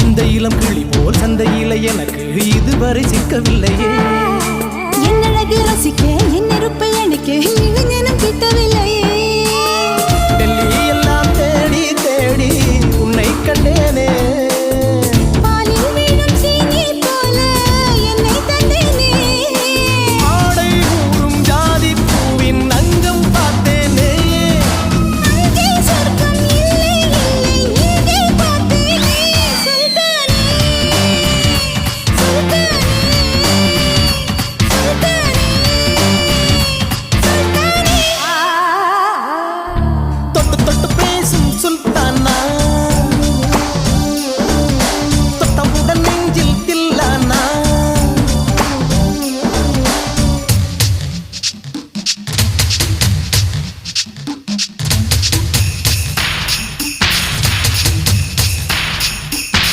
இந்த இளம் கிளி போல் சந்தையில எனக்கு இதுவரை சிக்கவில்லையே. என் அழகு ரசிக்க என் நெருப்பை அணைக்க இளைஞனும் கிட்டவில்லையே.